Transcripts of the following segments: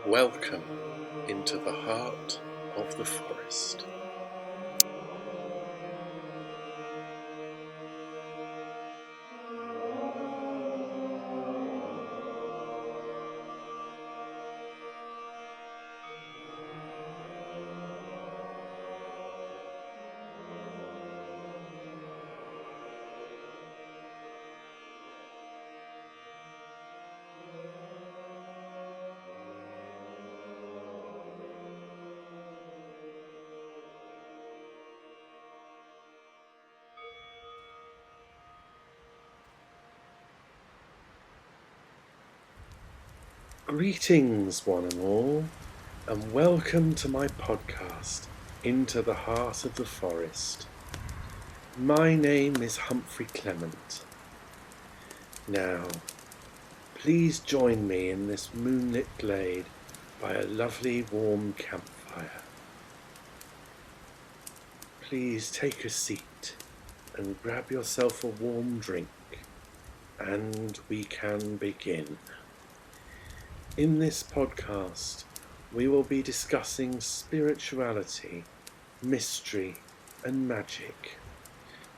Welcome into the heart of the forest. Greetings, one and all, and welcome to my podcast, Into the Heart of the Forest. My name is Humphrey Clement. Now, please join me in this moonlit glade by a lovely warm campfire. Please take a seat and grab yourself a warm drink, and we can begin. In this podcast, we will be discussing spirituality, mystery, and magic,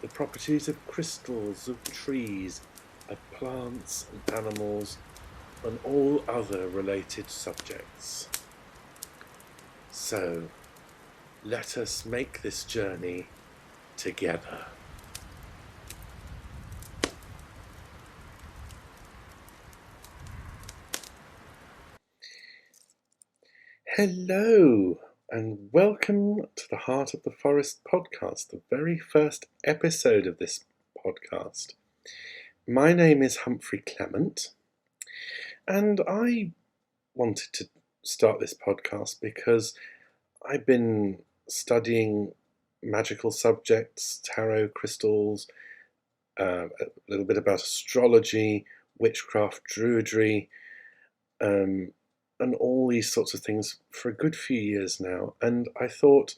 the properties of crystals, of trees, of plants and animals, and all other related subjects. So, let us make this journey together. Hello, and welcome to the Heart of the Forest podcast, the very first episode of this podcast. My name is Humphrey Clement, and I wanted to start this podcast because I've been studying magical subjects, tarot, crystals, a little bit about astrology, witchcraft, druidry, and all these sorts of things for a good few years now, and I thought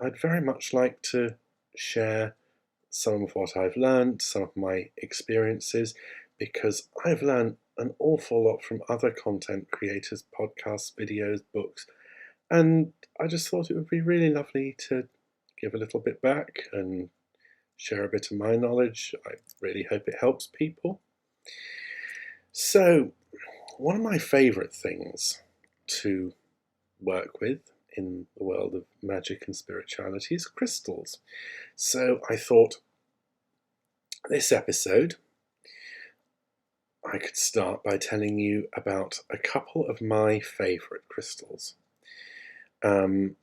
I'd very much like to share some of what I've learned, some of my experiences, because I've learned an awful lot from other content creators, podcasts, videos, books, and I just thought it would be really lovely to give a little bit back and share a bit of my knowledge. I really hope it helps people. So, one of my favourite things to work with in the world of magic and spirituality is crystals. So I thought this episode I could start by telling you about a couple of my favourite crystals. And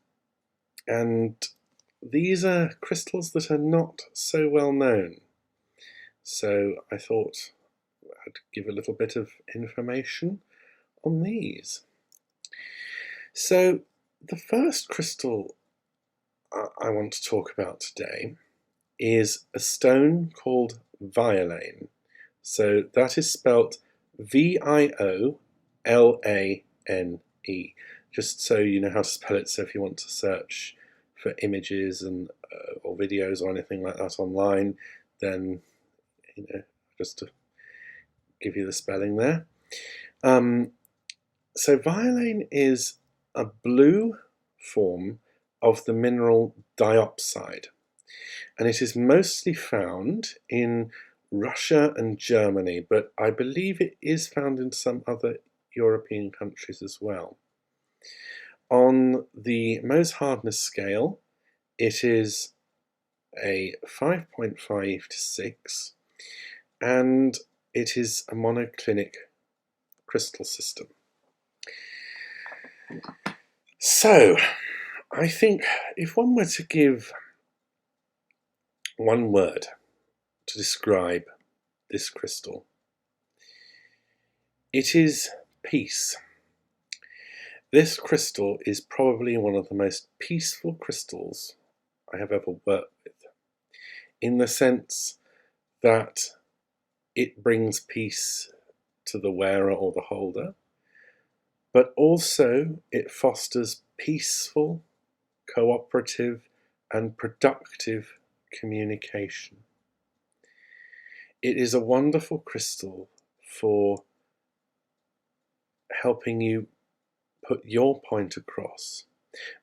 these are crystals that are not so well known. So I thought I'd give a little bit of information on these. So the first crystal I want to talk about today is a stone called Violane. So that is spelt Violane, just so you know how to spell it. So if you want to search for images and or videos or anything like that online, then just to give you the spelling there. So Violane is a blue form of the mineral diopside, and it is mostly found in Russia and Germany, but I believe it is found in some other European countries as well. On the Mohs hardness scale, it is a 5.5 to 6, and it is a monoclinic crystal system. So, I think if one were to give one word to describe this crystal, it is peace. This crystal is probably one of the most peaceful crystals I have ever worked with, in the sense that it brings peace to the wearer or the holder, but also it fosters peaceful, cooperative, and productive communication. It is a wonderful crystal for helping you put your point across.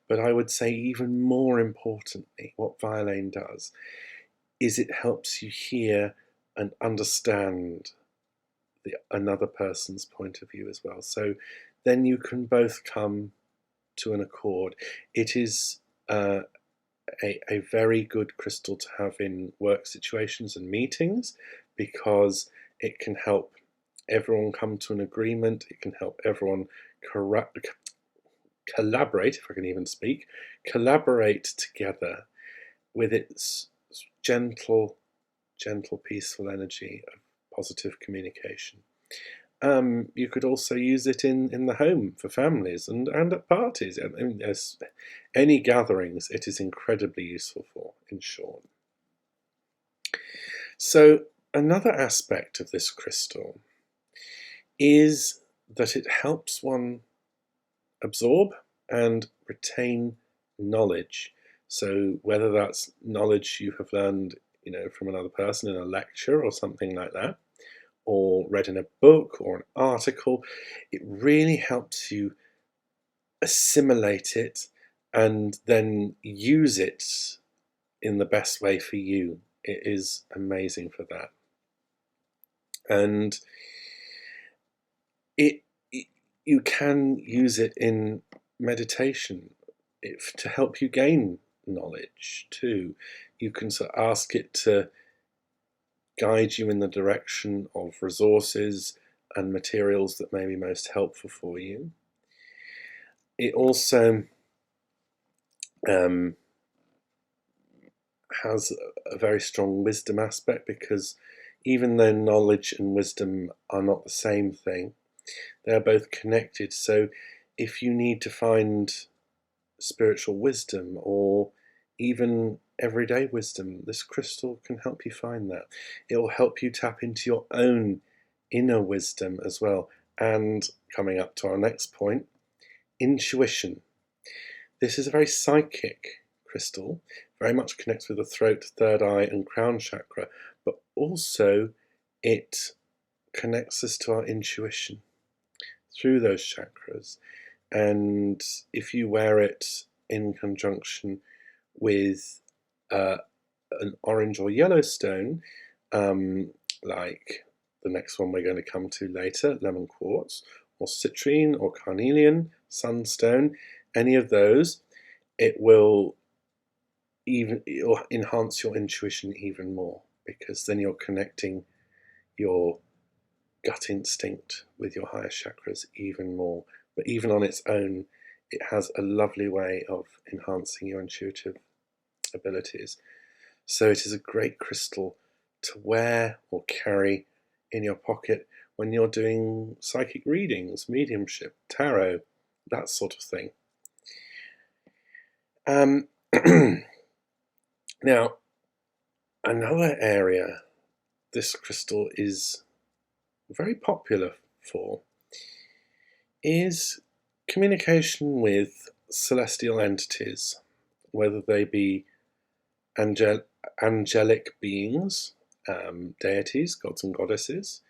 But I would say even more importantly, what Violane does is it helps you hear and understand another person's point of view as well. So then you can both come to an accord. It is a very good crystal to have in work situations and meetings, because it can help everyone come to an agreement. It can help everyone collaborate, if I can even speak, collaborate together with its gentle, peaceful energy of positive communication. You could also use it in the home for families and at parties. I mean, there's any gatherings it is incredibly useful for, in short. So another aspect of this crystal is that it helps one absorb and retain knowledge. So whether that's knowledge you have learned, from another person in a lecture or something like that, or read in a book or an article, it really helps you assimilate it and then use it in the best way for you. It is amazing for that. And you can use it in meditation to help you gain knowledge too. You can sort of ask it to guide you in the direction of resources and materials that may be most helpful for you. It also has a very strong wisdom aspect, because even though knowledge and wisdom are not the same thing, they're both connected. So if you need to find spiritual wisdom or even everyday wisdom, this crystal can help you find that. It will help you tap into your own inner wisdom as well. And coming up to our next point, intuition. This is a very psychic crystal, very much connects with the throat, third eye and crown chakra, but also it connects us to our intuition through those chakras. And if you wear it in conjunction with an orange or yellow stone, like the next one we're going to come to later, lemon quartz, or citrine or carnelian, sunstone, any of those, it will enhance your intuition even more, because then you're connecting your gut instinct with your higher chakras even more. But even on its own, it has a lovely way of enhancing your intuitive abilities. So it is a great crystal to wear or carry in your pocket when you're doing psychic readings, mediumship, tarot, that sort of thing. Now, another area this crystal is very popular for is communication with celestial entities, whether they be angelic beings, deities, gods and goddesses.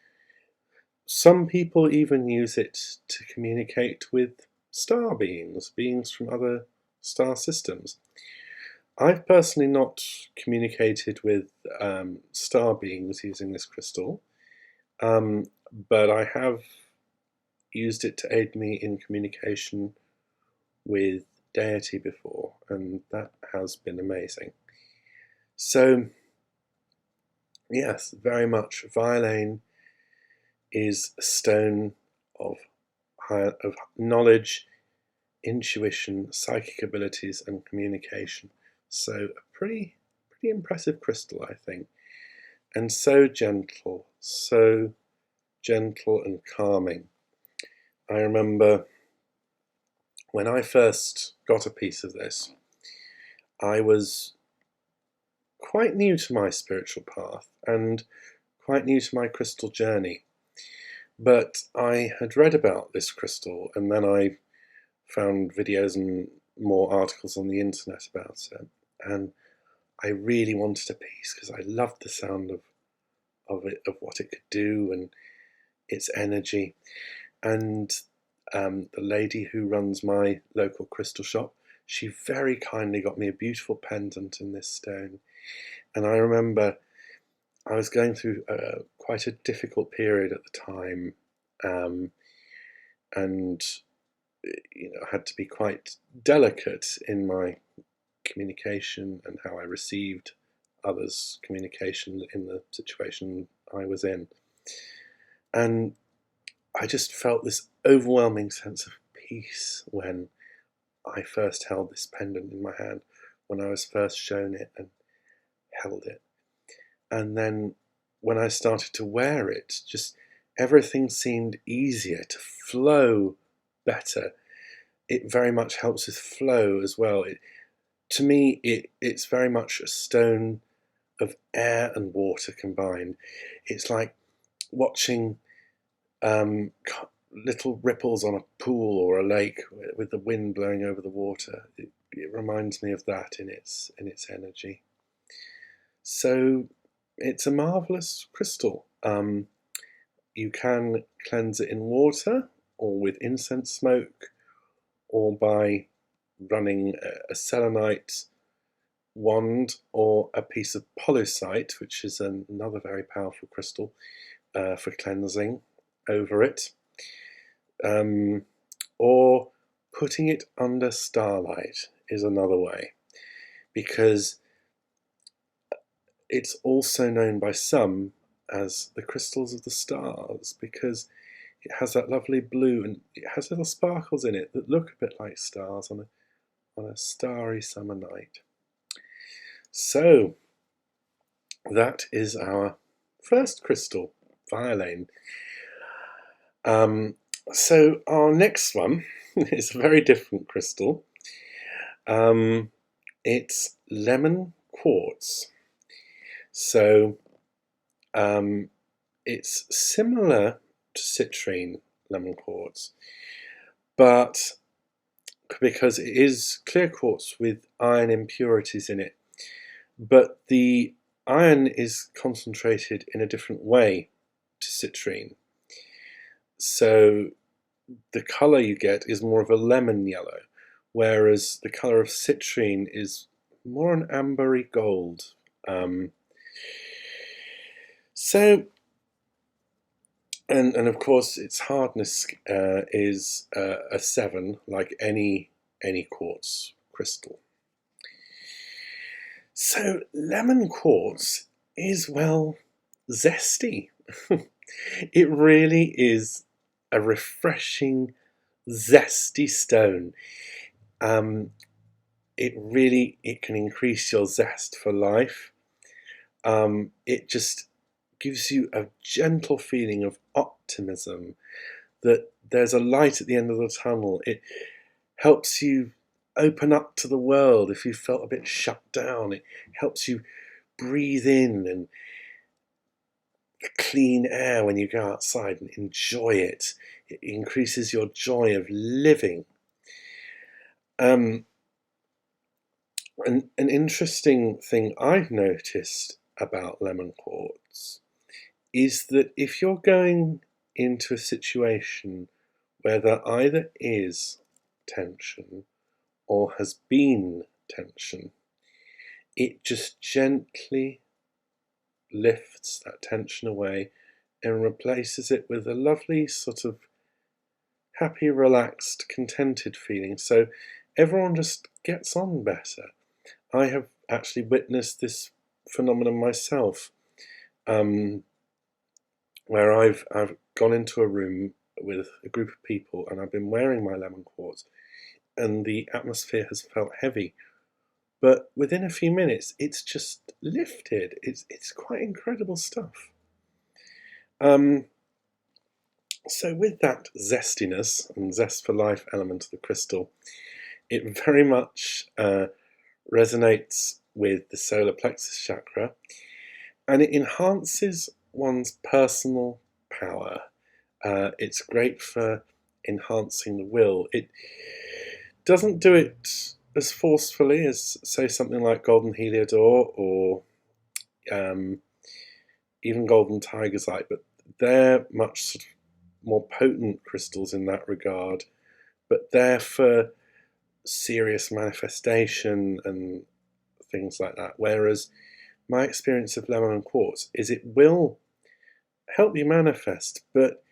Some people even use it to communicate with star beings from other star systems. I've personally not communicated with star beings using this crystal, but I have used it to aid me in communication with deity before, and that has been amazing. So, yes, very much Violane is a stone of knowledge, intuition, psychic abilities, and communication. So a pretty impressive crystal, I think, and so gentle and calming. I remember when I first got a piece of this, I was quite new to my spiritual path and quite new to my crystal journey. But I had read about this crystal, and then I found videos and more articles on the internet about it, and I really wanted a piece because I loved the sound of what it could do and its energy. And the lady who runs my local crystal shop, she very kindly got me a beautiful pendant in this stone. And I remember I was going through quite a difficult period at the time, and I had to be quite delicate in my communication and how I received others' communication in the situation I was in. And I just felt this overwhelming sense of peace when I first held this pendant in my hand, when I was first shown it and held it. And then when I started to wear it, just everything seemed easier, to flow better. It very much helps with flow as well. To me, it's very much a stone of air and water combined. It's like watching little ripples on a pool or a lake with the wind blowing over the water. It reminds me of that in its energy. So it's a marvelous crystal. You can cleanse it in water or with incense smoke, or by running a selenite wand or a piece of pollucite, which is another very powerful crystal for cleansing, over it, or putting it under starlight is another way, because it's also known by some as the crystals of the stars, because it has that lovely blue and it has little sparkles in it that look a bit like stars on a starry summer night. So that is our first crystal, Violane. So our next one is a very different crystal. It's lemon quartz. So it's similar to citrine lemon quartz, but because it is clear quartz with iron impurities in it, but the iron is concentrated in a different way to citrine. So the colour you get is more of a lemon yellow, whereas the colour of citrine is more an ambery gold. And of course its hardness is a 7, like any quartz crystal. So lemon quartz is, well, zesty. It really is a refreshing, zesty stone. It can increase your zest for life. It just gives you a gentle feeling of optimism, that there's a light at the end of the tunnel. It helps you open up to the world if you felt a bit shut down. It helps you breathe in and clean air when you go outside and enjoy it. It increases your joy of living. An interesting thing I've noticed about lemon quartz is that if you're going into a situation where there either is tension or has been tension, it just gently lifts that tension away and replaces it with a lovely sort of happy, relaxed, contented feeling. So everyone just gets on better. I have actually witnessed this phenomenon myself, where I've gone into a room with a group of people and I've been wearing my lemon quartz, and the atmosphere has felt heavy. But within a few minutes, it's just lifted. It's quite incredible stuff. So with that zestiness and zest for life element of the crystal, it very much resonates with the solar plexus chakra, and it enhances one's personal power. It's great for enhancing the will. It doesn't do it as forcefully as, say, something like golden heliodor or even golden tiger's eye, but they're much sort of more potent crystals in that regard, but they're for serious manifestation and things like that. Whereas my experience of lemon and quartz is it will help you manifest, but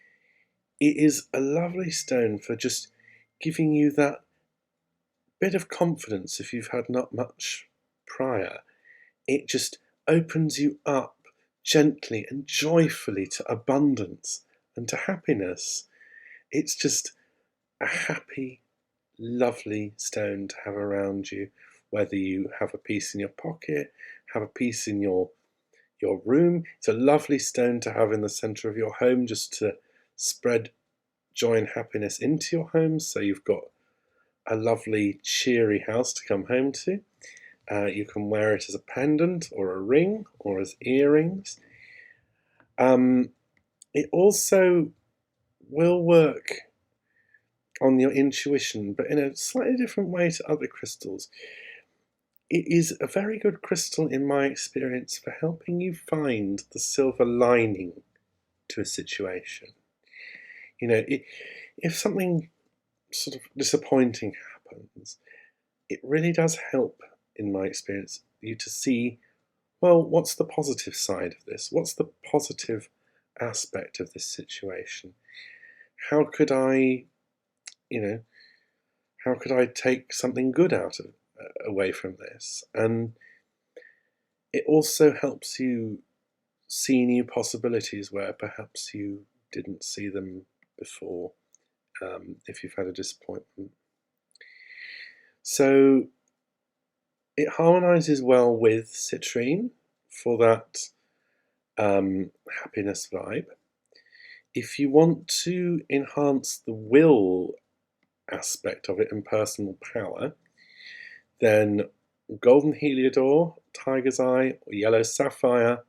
it is a lovely stone for just giving you that bit of confidence if you've had not much prior. It just opens you up gently and joyfully to abundance and to happiness. It's just a happy, lovely stone to have around you, whether you have a piece in your pocket, have a piece in your room. It's a lovely stone to have in the centre of your home, just to spread joy and happiness into your home, so you've got a lovely cheery house to come home to. You can wear it as a pendant or a ring or as earrings. It also will work on your intuition, but in a slightly different way to other crystals. It is a very good crystal in my experience for helping you find the silver lining to a situation. You know, if something sort of disappointing happens, it really does help, in my experience, you to see, well, what's the positive side of this? What's the positive aspect of this situation? How could I, how could I take something good away from this? And it also helps you see new possibilities where perhaps you didn't see them before, if you've had a disappointment. So it harmonises well with citrine for that happiness vibe. If you want to enhance the will aspect of it and personal power, then golden heliodor, tiger's eye, or yellow sapphire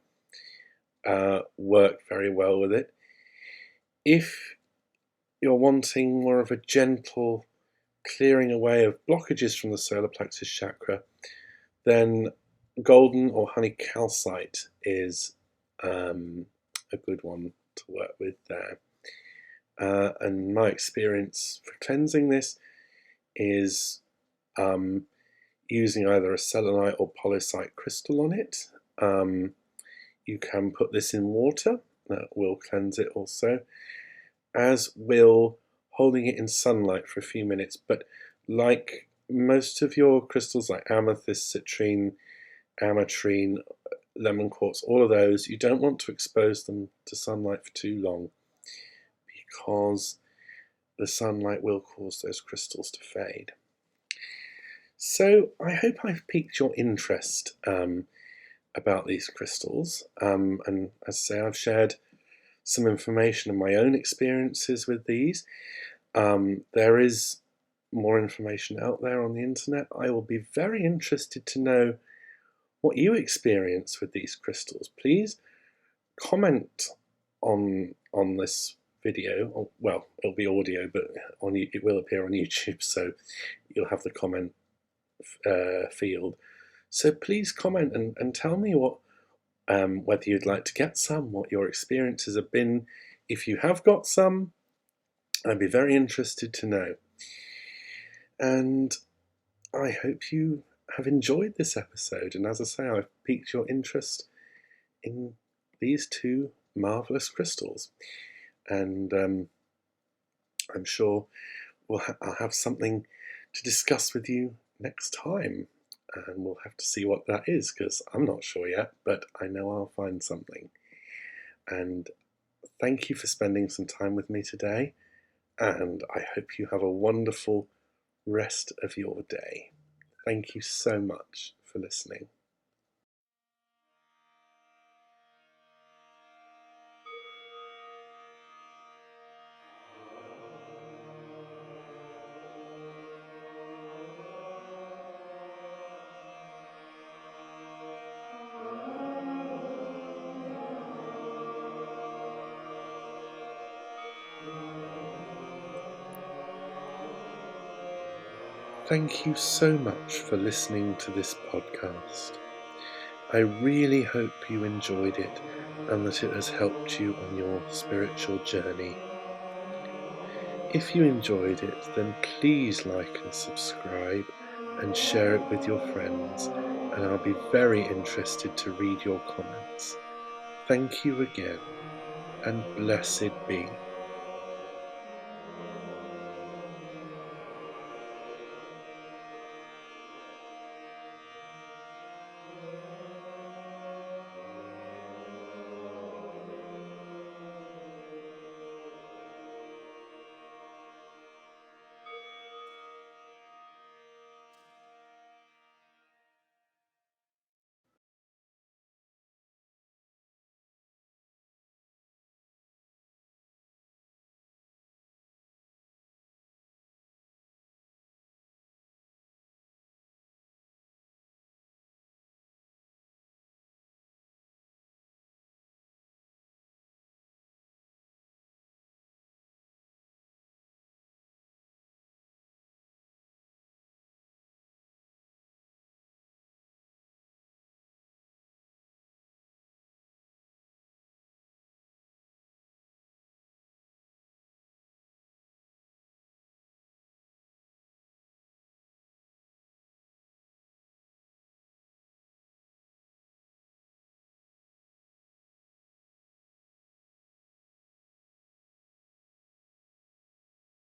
work very well with it. If you're wanting more of a gentle clearing away of blockages from the solar plexus chakra, then golden or honey calcite is a good one to work with there. And my experience for cleansing this is using either a selenite or polysite crystal on it. You can put this in water, that will cleanse it also, as will holding it in sunlight for a few minutes. But like most of your crystals, like amethyst, citrine, ametrine, lemon quartz, all of those, you don't want to expose them to sunlight for too long, because the sunlight will cause those crystals to fade. So I hope I've piqued your interest about these crystals, and as I say, I've shared some information of my own experiences with these. There is more information out there on the internet. I will be very interested to know what you experience with these crystals. Please comment on this video. Well, it'll be audio, but it will appear on YouTube, so you'll have the comment field. So please comment and tell me what whether you'd like to get some, what your experiences have been. If you have got some, I'd be very interested to know. And I hope you have enjoyed this episode. And as I say, I've piqued your interest in these two marvellous crystals. And I'm sure I'll have something to discuss with you next time. And we'll have to see what that is, because I'm not sure yet, but I know I'll find something. And thank you for spending some time with me today, and I hope you have a wonderful rest of your day. Thank you so much for listening. Thank you so much for listening to this podcast. I really hope you enjoyed it and that it has helped you on your spiritual journey. If you enjoyed it, then please like and subscribe and share it with your friends, and I'll be very interested to read your comments. Thank you again, and blessed be.